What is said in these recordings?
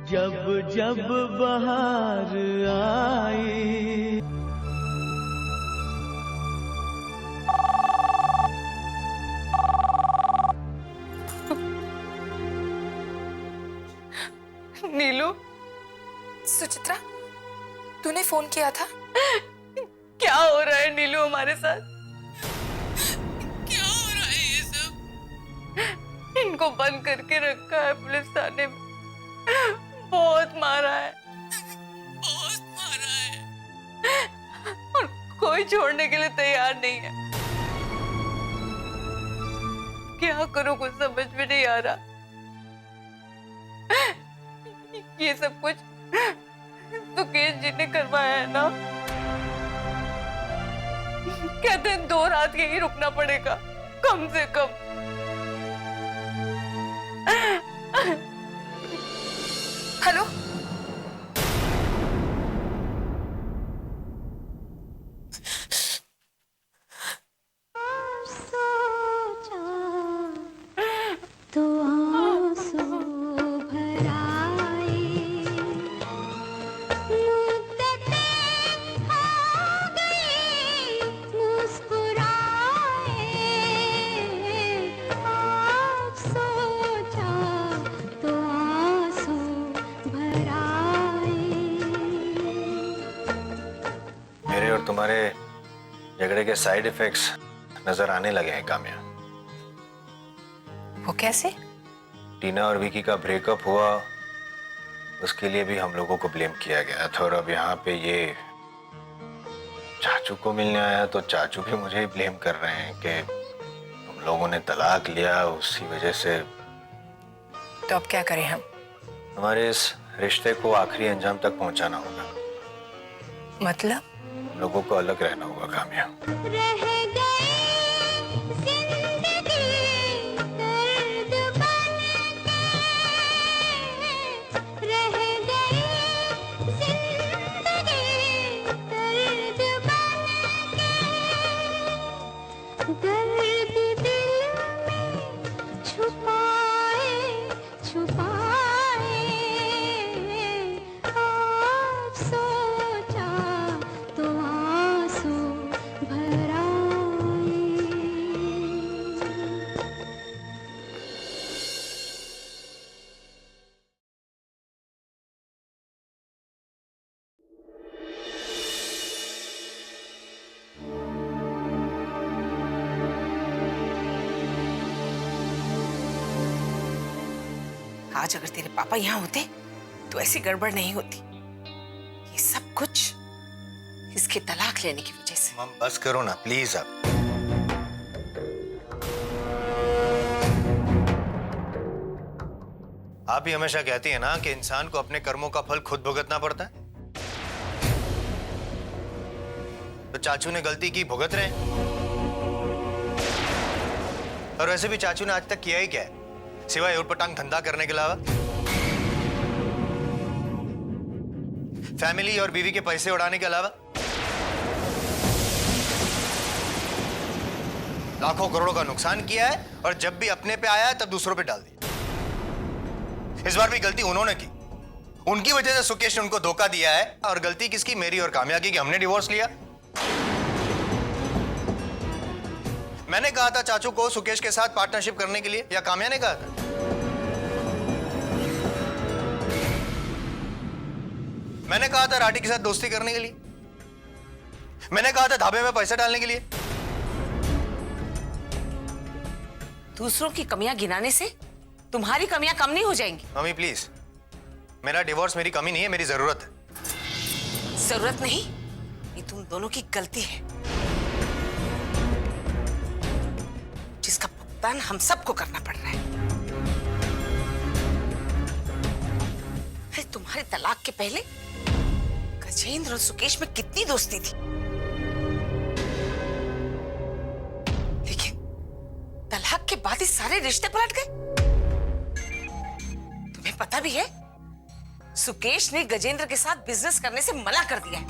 जब जब बहार आई। नीलू, सुचित्रा, तूने फोन किया था? क्या हो रहा है नीलू हमारे साथ? क्या हो रहा है ये सब? इनको बंद करके रखा है पुलिस थाने में। बहुत मारा है, बहुत मारा है, और कोई छोड़ने के लिए तैयार नहीं है। क्या करूं, कुछ समझ में नहीं आ रहा। ये सब कुछ सुकेश जी ने करवाया है ना? कहते हैं 2 रात यही रुकना पड़ेगा कम से कम। हेलो, तो आंसू भर आए, मुद्दतें हो गई मुस्कुराए, आज सोचा तो आंसू भर आए। मेरे और तुम्हारे झगड़े के साइड इफेक्ट्स नजर आने लगे हैं काम्या। वो कैसे? टीना और विकी का ब्रेकअप हुआ, उसके लिए भी हम लोगों को ब्लेम किया गया था, और अब यहाँ पे ये चाचू को मिलने आया तो चाचू भी मुझे ही ब्लेम कर रहे हैं कि तुम लोगों ने तलाक लिया, उसी वजह से। तो अब क्या करें हम? हमारे इस रिश्ते को आखिरी अंजाम तक पहुंचाना होगा। मतलब? हम लोगों को अलग रहना होगा काम्या। रह गई जिंदगी दर्द बन के, रह गई जिंदगी दर्द बन के, दर्द दिल में छुपाए छुपाए, आज सोचा तो आंसू भर आए। आज अगर तेरे पापा यहाँ होते तो ऐसी गड़बड़ नहीं होती। ये सब कुछ इसके तलाक लेने की वजह से। मम बस करो ना प्लीज। अब आप ही हमेशा कहती है ना कि इंसान को अपने कर्मों का फल खुद भुगतना पड़ता है। तो चाचू ने गलती की, भुगत रहे हैं। और वैसे भी चाचू ने आज तक किया ही क्या है सिवाय उटपटांग धंधा करने के अलावा? फैमिली और बीवी के पैसे उड़ाने के अलावा? लाखों करोड़ों का नुकसान किया है, और जब भी अपने पे आया है तब दूसरों पे डाल दिया। इस बार भी गलती उन्होंने की। उनकी वजह से सुकेश ने उनको धोखा दिया है। और गलती किसकी? मेरी और काम्या की, कि हमने डिवोर्स लिया। मैंने कहा था चाचू को सुकेश के साथ पार्टनरशिप करने के लिए, या काम्या ने कहा था? मैंने कहा था राठी के साथ दोस्ती करने के लिए? मैंने कहा था ढाबे में पैसा डालने के लिए? दूसरों की कमियां गिनाने से तुम्हारी कमियां कम नहीं हो जाएंगी। मम्मी प्लीज, मेरा डिवोर्स मेरी कमी नहीं है, मेरी जरूरत है। जरूरत नहीं, ये तुम दोनों की गलती है, जिसका भुगतान हम सबको करना पड़ रहा है। अरे तुम्हारे तलाक के पहले गजेंद्र और सुकेश में कितनी दोस्ती थी, लेकिन तलाक के बाद ही सारे रिश्ते पलट गए। तुम्हें पता भी है, सुकेश ने गजेंद्र के साथ बिजनेस करने से मना कर दिया है।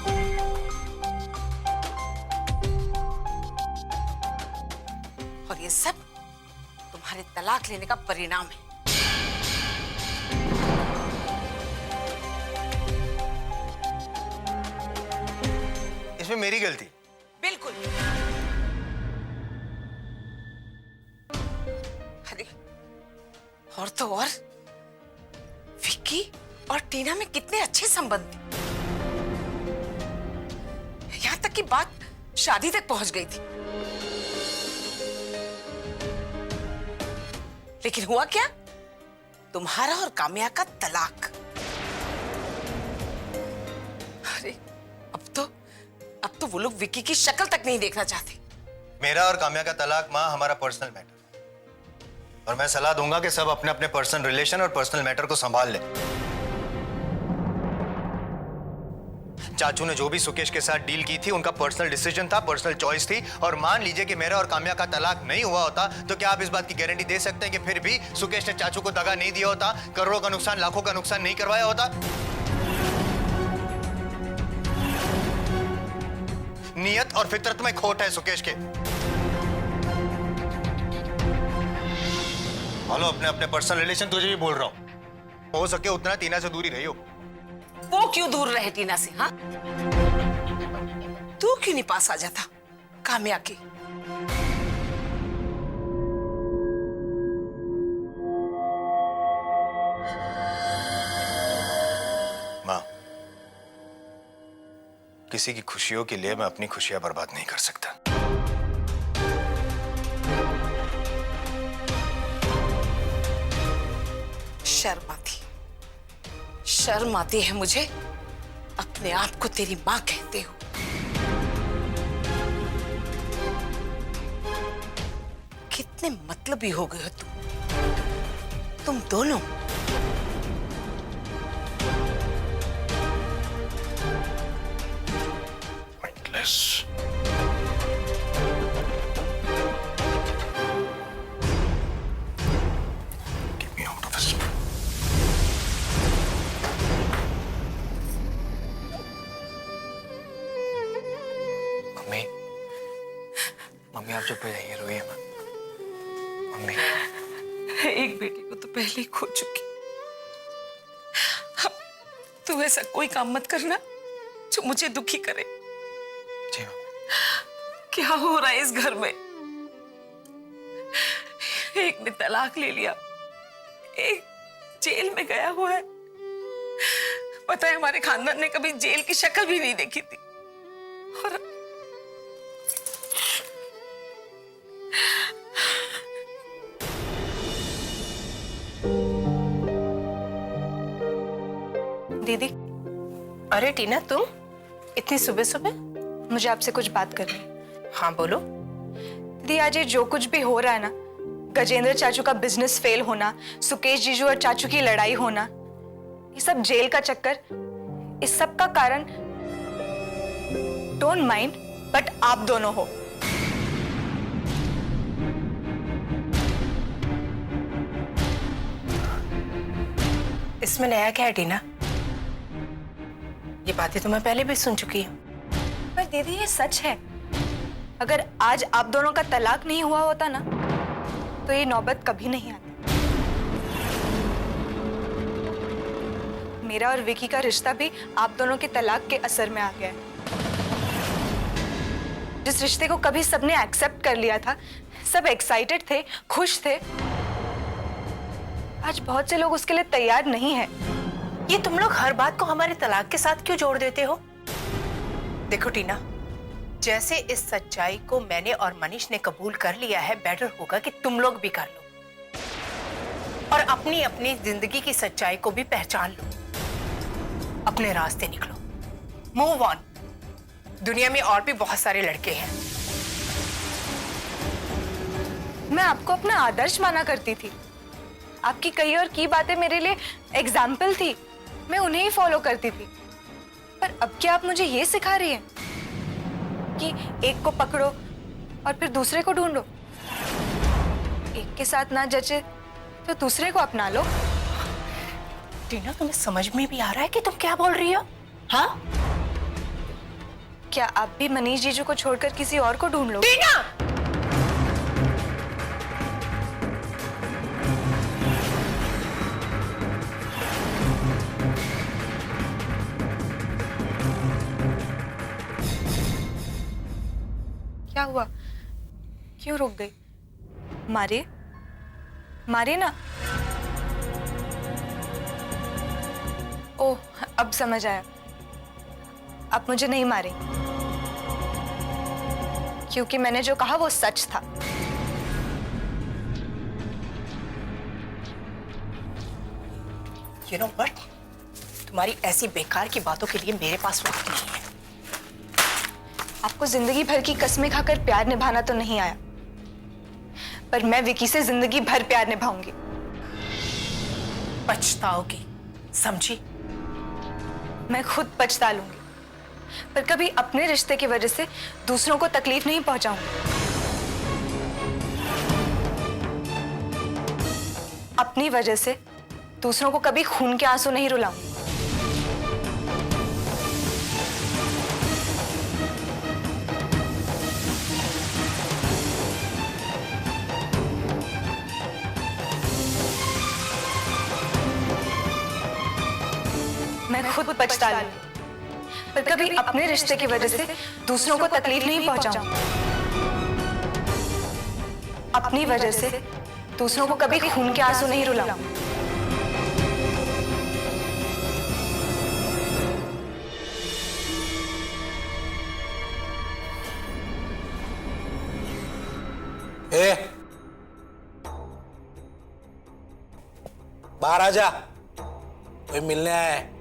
और ये सब तुम्हारे तलाक लेने का परिणाम है। इसमें मेरी गलती? बिल्कुल। अरे और तो और विक्की और टीना में कितने अच्छे संबंध थे। यहां तक कि बात शादी तक पहुंच गई थी। लेकिन हुआ क्या? तुम्हारा और काम्या का तलाक। अरे अब तो वो लोग विक्की की शक्ल तक नहीं देखना चाहते। मेरा और काम्या का तलाक माँ हमारा पर्सनल मैटर, और मैं सलाह दूंगा कि सब अपने अपने पर्सनल रिलेशन और पर्सनल मैटर को संभाल ले। चाचू ने जो भी सुकेश के साथ डील की थी उनका पर्सनल डिसीजन था, पर्सनल चॉइस थी। और मान लीजिए कि मेरा और काम्या का तलाक नहीं हुआ होता तो क्या आप इस बात की गारंटी दे सकते हैं कि फिर भी सुकेश ने चाचू को दगा नहीं दिया होता, करोड़ों का नुकसान, लाखों का नुकसान नहीं करवाया होता? नियत और फितरत में खोट है सुकेश के। हेलो, अपने अपने पर्सनल रिलेशन तुझे भी बोल रहा हूं, हो सके उतना टीना से दूरी रही हो। वो क्यों दूर रहे टीना से? हाँ, तू क्यों नहीं पास आ जाता काम्या के? माँ, किसी की खुशियों के लिए मैं अपनी खुशियां बर्बाद नहीं कर सकता। शर्म आती है मुझे, अपने आप को तेरी मां कहते हो। कितने मतलबी हो गए हो तुम दोनों। मम्मी आप चुप हो जाइए, रोइए मत। मम्मी, एक बेटी को तो पहले ही खो चुकी, अब तू ऐसा कोई काम मत करना जो मुझे दुखी करे। जी मम्मी। क्या हो रहा है इस घर में? एक ने तलाक ले लिया, एक जेल में गया हुआ है। पता है, हमारे खानदान ने कभी जेल की शक्ल भी नहीं देखी थी। और दीदी। अरे टीना, तुम इतनी सुबह सुबह? मुझे आपसे कुछ बात करनी है। हाँ बोलो। दीदी, आज ये जो कुछ भी हो रहा है ना, गजेंद्र चाचू का बिजनेस फेल होना, सुकेश जीजू और चाचू की लड़ाई होना, ये सब जेल का चक्कर, इस सब का कारण डोंट माइंड बट आप दोनों हो। इसमें नया क्या है टीना? ये बातें तो मैं पहले भी सुन चुकी हूँ। पर दीदी, ये सच है। अगर आज आप दोनों का तलाक नहीं हुआ होता ना, तो ये नौबत कभी नहीं आती। मेरा और विकी का रिश्ता भी आप दोनों के तलाक के असर में आ गया है। जिस रिश्ते को कभी सबने एक्सेप्ट कर लिया था, सब एक्साइटेड थे, खुश थे, आज बहुत से लोग उसके लिए तैयार नहीं है। ये तुम लोग हर बात को हमारे तलाक के साथ क्यों जोड़ देते हो? देखो टीना, जैसे इस सच्चाई को मैंने और मनीष ने कबूल कर लिया है, बेटर होगा कि तुम लोग भी कर लो और अपनी अपनी जिंदगी की सच्चाई को भी पहचान लो, अपने रास्ते निकलो, मूव ऑन। दुनिया में और भी बहुत सारे लड़के हैं। मैं आपको अपना आदर्श माना करती थी। आपकी कही और की बातें मेरे लिए एग्जाम्पल थी, मैं उन्हें ही फॉलो करती थी। पर अब क्या आप मुझे ये सिखा रही हैं कि एक को पकड़ो और फिर दूसरे को ढूंढो? एक के साथ ना जचे तो दूसरे को अपना लो। टीना, तुम्हें समझ में भी आ रहा है कि तुम क्या बोल रही हो? हाँ, क्या आप भी मनीष जीजू को छोड़कर किसी और को ढूंढ लो? टीना! क्या हुआ? क्यों रुक गई? मारे मारे ना। ओह, अब समझ आया। आप मुझे नहीं मारे क्योंकि मैंने जो कहा वो सच था। You know what? तुम्हारी ऐसी बेकार की बातों के लिए मेरे पास वक्त नहीं है। आपको जिंदगी भर की कस्में खाकर प्यार निभाना तो नहीं आया, पर मैं विकी से जिंदगी भर प्यार निभाऊंगी। पछताओगी, समझी? मैं खुद पछता लूंगी, पर कभी अपने रिश्ते की वजह से दूसरों को तकलीफ नहीं पहुंचाऊंगी। अपनी वजह से दूसरों को कभी खून के आंसू नहीं रुलाऊंगी। मैं खुद पछता लूंगी, पर कभी अपने रिश्ते की वजह से दूसरों को तकलीफ नहीं पहुंचाऊंगी। अपनी वजह से दूसरों को कभी खून के आंसू नहीं रुलाऊंगी। ए, बाहर आ जा, कोई मिलने आया है।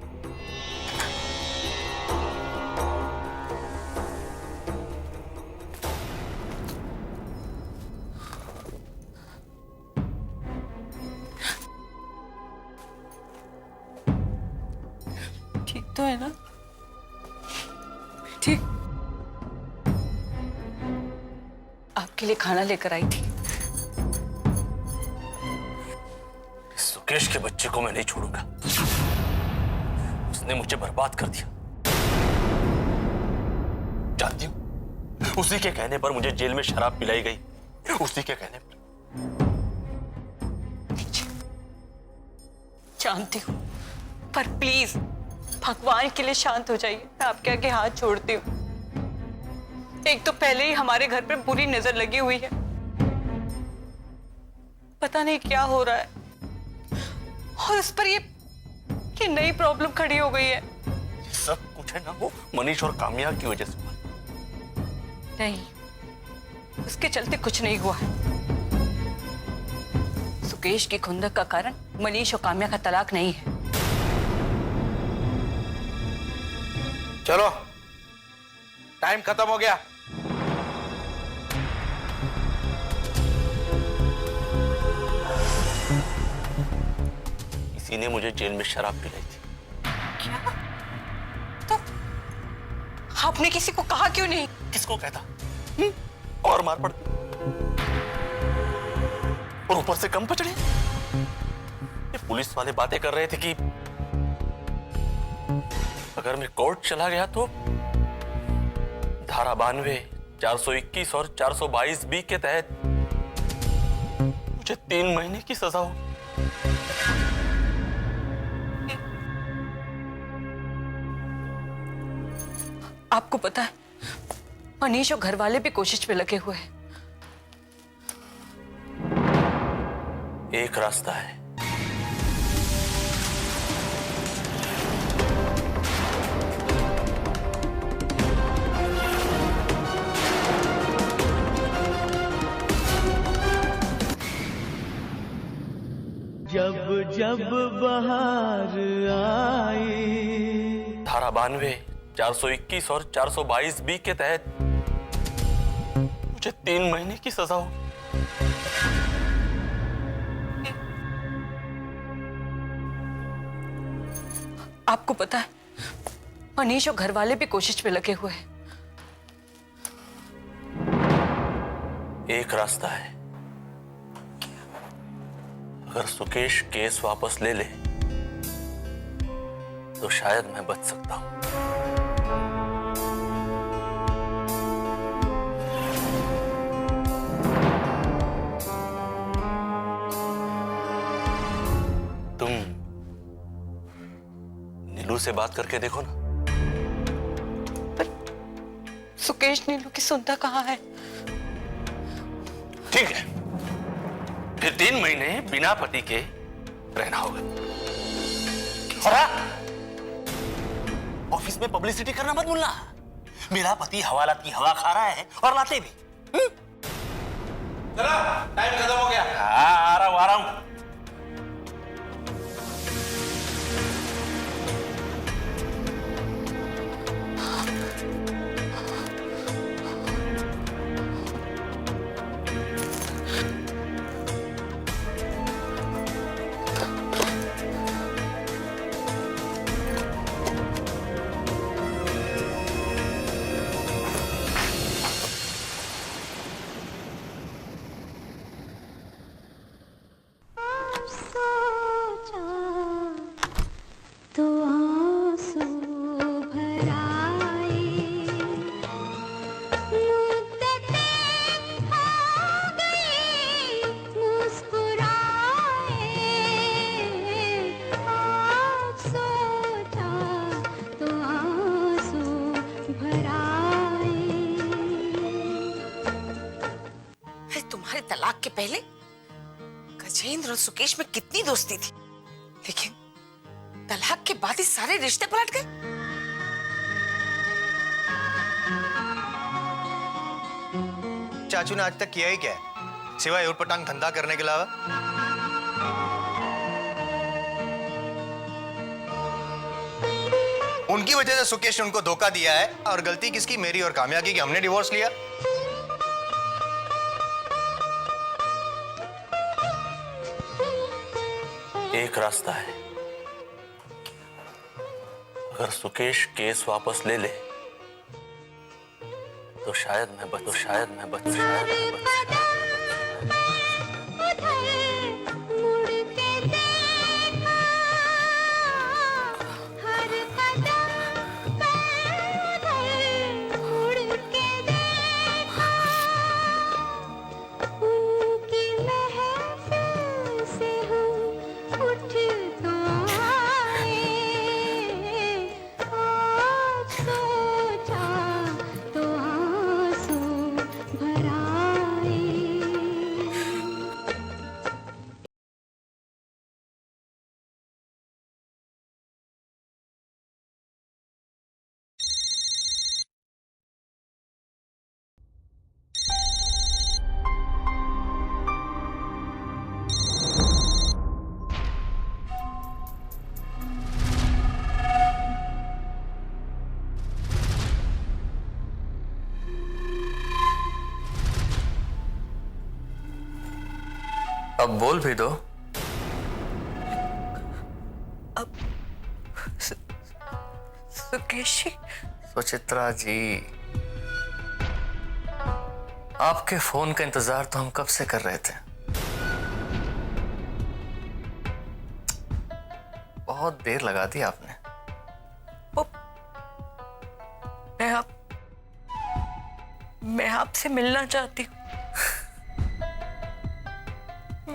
ठीक तो है ना? ठीक। आपके लिए खाना लेकर आई थी। इस सुकेश के बच्चे को मैं नहीं छोड़ूंगा। उसने मुझे बर्बाद कर दिया। जानती हूं, उसी के कहने पर मुझे जेल में शराब पिलाई गई। उसी के कहने पर। जानती हूँ, पर प्लीज भगवान के लिए शांत हो जाइए। मैं आपके आगे हाथ जोड़ती हूँ। एक तो पहले ही हमारे घर पे बुरी नजर लगी हुई है। पता नहीं क्या हो रहा है, और उस पर ये नई प्रॉब्लम खड़ी हो गई है। सब कुछ है ना वो मनीष और काम्या की वजह से। नहीं, उसके चलते कुछ नहीं हुआ है। सुकेश की खुंदक का कारण मनीष और काम्या का तलाक नहीं है। चलो, टाइम खत्म हो गया। इसी ने मुझे जेल में शराब पिलाई थी। क्या? तो आपने किसी को कहा क्यों नहीं? किसको कहता? और मार पड़, और ऊपर से कम पचड़े। ये पुलिस वाले बातें कर रहे थे कि अगर मैं कोर्ट चला गया तो धारा 92, 421 और 422B के तहत मुझे 3 महीने की सजा हो। आपको पता है, मनीष और घर वाले भी कोशिश में लगे हुए हैं। एक रास्ता है। जब जब बहार आई, धारा 92, 421 और 422B के तहत मुझे 3 महीने की सजा हो। आपको पता है, मनीष और घर वाले भी कोशिश में लगे हुए हैं। एक रास्ता है। अगर सुकेश केस वापस ले ले तो शायद मैं बच सकता हूं। तुम नीलू से बात करके देखो ना। सुकेश नीलू की सुनता कहाँ है? ठीक है, फिर 3 महीने बिना पति के रहना होगा। ऑफिस में पब्लिसिटी करना मत भूलना। मेरा पति हवालात की हवा खा रहा है और लाते भी। चलो, टाइम खत्म हो गया। हाँ, आ रहा हूं। सोचा तो आंसू भर आए, मुद्दतें हो गई मुस्कुराए, आज सोचा तो आंसू भर आए। तुम्हारे तलाक के पहले गजेंद्र और सुकेश में कितनी दोस्ती थी, लेकिन तलाक के बाद ही सारे रिश्ते पलट गए। चाचू ने आज तक किया ही क्या है सिवाय उटपटांग धंधा करने के अलावा? उनकी वजह से सुकेश ने उनको धोखा दिया है, और गलती किसकी, मेरी और काम्या की, कि हमने डिवोर्स लिया। एक रास्ता है, अगर सुकेश केस वापस ले ले तो शायद मैं बच मुड़ के देखा, हर कदम पे मुड़ के देखा, उनकी महफिल से हम उठ तो आए, आज सोचा तो आंसू भर आए। अब बोल भी दो। सुकेश जी, सुचित्रा जी, आपके फोन का इंतजार तो हम कब से कर रहे थे। बहुत देर लगा दी आपने। मैं आपसे मिलना चाहती हूँ।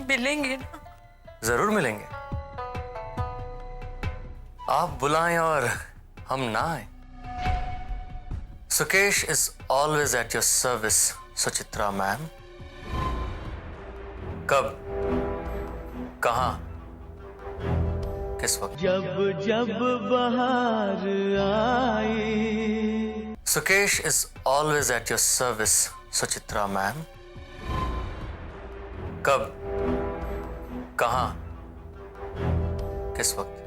मिलेंगे ना? जरूर मिलेंगे। आप बुलाएं और हम ना आए। Sukesh is always at your service Suchitra ma'am. कब, कहां, किस वक्त? जब जब बहार आई, Sukesh is always at your service Suchitra ma'am. कब, कहां, किस वक्त?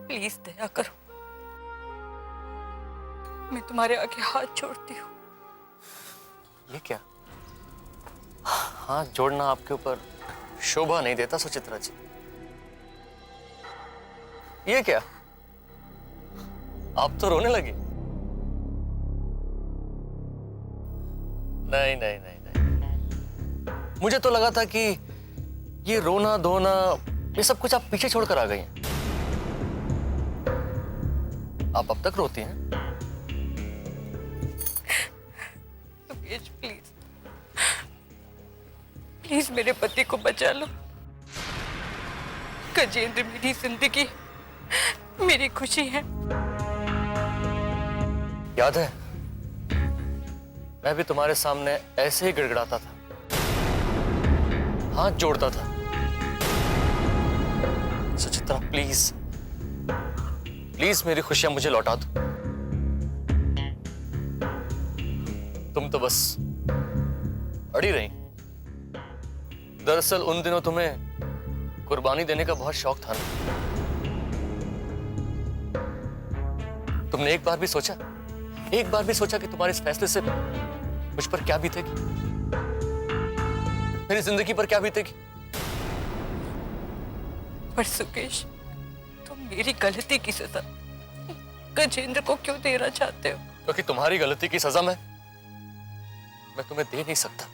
प्लीज दया करो, मैं तुम्हारे आगे हाथ जोड़ती हूँ। ये क्या? हाथ जोड़ना आपके ऊपर शोभा नहीं देता सुचित्रा जी। ये क्या? आप तो रोने लगे। नहीं नहीं नहीं नहीं, मुझे तो लगा था कि ये रोना धोना ये सब कुछ आप पीछे छोड़कर आ गई हैं। आप अब तक रोती हैं? सुकेश प्लीज, प्लीज मेरे पति को बचा लो। गजेंद्र मेरी जिंदगी, मेरी खुशी है। याद है, मैं भी तुम्हारे सामने ऐसे ही गिड़गिड़ाता था, हाथ जोड़ता था। सुचित्रा प्लीज प्लीज मेरी खुशियां मुझे लौटा दो। तुम तो बस अड़ी रही। दरअसल उन दिनों तुम्हें कुर्बानी देने का बहुत शौक था ना। तुमने एक बार भी सोचा कि तुम्हारे इस फैसले से मुझ पर क्या बीतेगी, मेरी जिंदगी पर क्या बीतेगी? पर सुकेश, तुम मेरी गलती की सजा गजेंद्र को क्यों देना चाहते हो? क्योंकि तुम्हारी गलती की सजा मैं तुम्हें दे नहीं सकता।